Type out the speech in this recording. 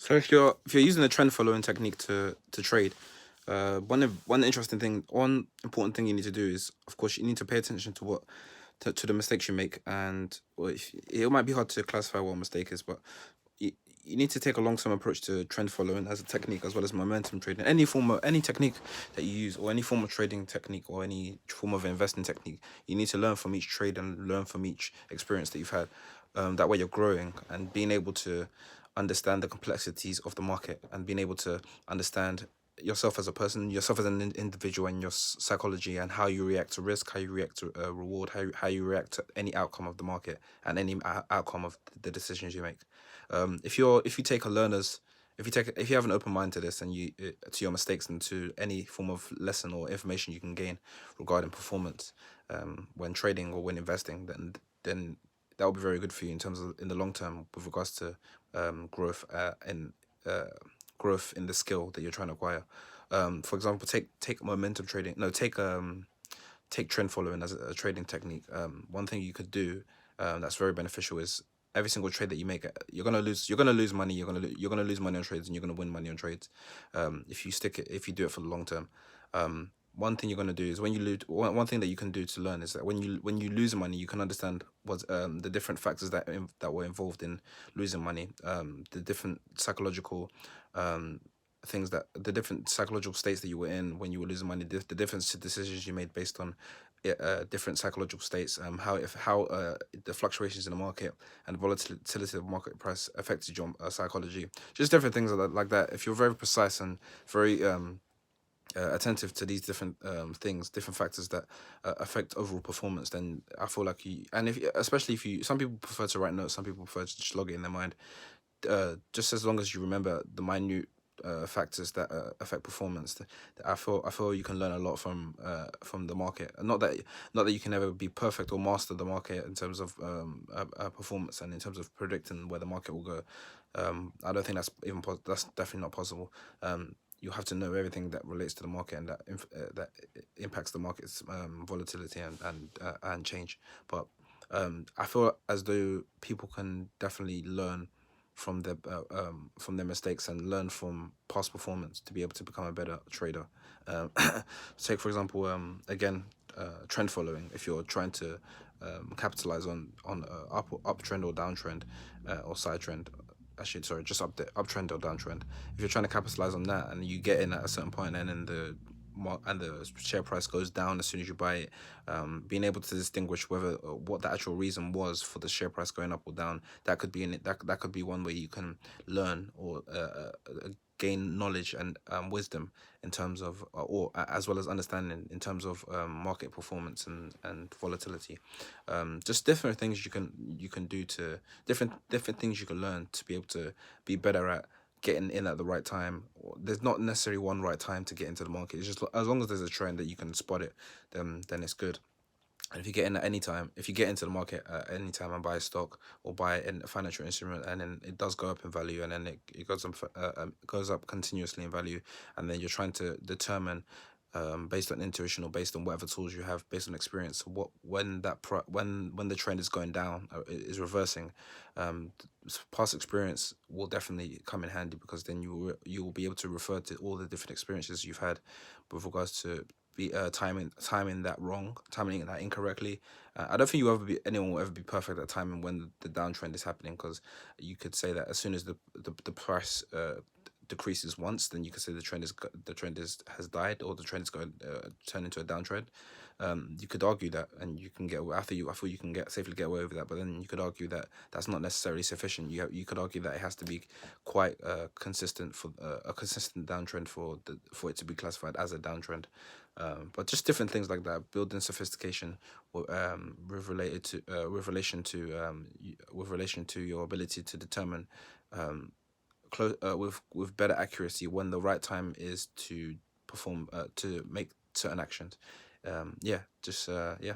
So if you're using a trend following technique to trade, one interesting thing, one important thing you need to do is, of course, you need to pay attention to to the mistakes you make, and well, it might be hard to classify what a mistake is, but you, you need to take a long term approach to trend following as a technique as well as momentum trading. Any technique that you use, or any form of trading technique, or any form of investing technique, you need to learn from each trade and learn from each experience that you've had. That way, you're growing and being able to understand the complexities of the market and being able to understand yourself as a person, yourself as an individual, and your psychology and how you react to risk, how you react to reward, how you react to any outcome of the market and any outcome of the decisions you make. If you take a learner's if you have an open mind to this and you to your mistakes and to any form of lesson or information you can gain regarding performance when trading or when investing, then that will be very good for you in terms of in the long term with regards to growth in uh, growth in the skill that you're trying to acquire. For example, take momentum trading. No, take trend following as a trading technique. One thing you could do that's very beneficial is every single trade that you make, you're gonna lose money. You're gonna lose money on trades, and you're gonna win money on trades. If you do it for the long term. One thing you're gonna do is when you lose. One thing that you can do to learn is that when you lose money, you can understand what the different factors that were involved in losing money. The different psychological um things that the different psychological states that you were in when you were losing money, the different decisions you made based on different psychological states, how the fluctuations in the market and volatility of market price affected your psychology, just different things like that. If you're very precise and very attentive to these different things, different factors that affect overall performance, then I feel like if especially if you, some people prefer to write notes, some people prefer to just log it in their mind, just as long as you remember the minute factors that affect performance, I feel you can learn a lot from the market. And not that you can ever be perfect or master the market in terms of performance and in terms of predicting where the market will go. I don't think that's definitely not possible. You have to know everything that relates to the market and that impacts the market's volatility and change. But I feel as though people can definitely learn from their mistakes and learn from past performance to be able to become a better trader. Um, take for example, trend following. If you're trying to capitalize on uptrend or downtrend or side trend. Actually, sorry, just uptrend or downtrend. If you're trying to capitalize on that and you get in at a certain point and then the share price goes down as soon as you buy it, being able to distinguish whether what the actual reason was for the share price going up or down, that could be one way you can learn or gain knowledge and wisdom in terms of or as well as understanding in terms of market performance and volatility. Just different things you can do to different things you can learn to be able to be better at getting in at the right time. There's not necessarily one right time to get into the market. It's just as long as there's a trend that you can spot it, then it's good. And if you get in at any time, if you get into the market at any time and buy a stock or buy a financial instrument, and then it does go up in value, and then it goes up continuously in value, and then you're trying to determine, based on intuition or based on whatever tools you have, based on experience, when the trend is going down, is reversing, past experience will definitely come in handy, because then you will be able to refer to all the different experiences you've had with regards to be timing that incorrectly. I don't think anyone will ever be perfect at timing when the downtrend is happening, because you could say that as soon as the price decreases once, then you could say the trend is has died, or the trend is going turn into a downtrend. You could argue that, and you can get I feel you can get safely get away with that, but then you could argue that that's not necessarily sufficient. You could argue that it has to be quite consistent for a consistent downtrend for it to be classified as a downtrend. But just different things like that, building sophistication with relation to your ability to determine with better accuracy when the right time is to perform to make certain actions. Yeah, just yeah.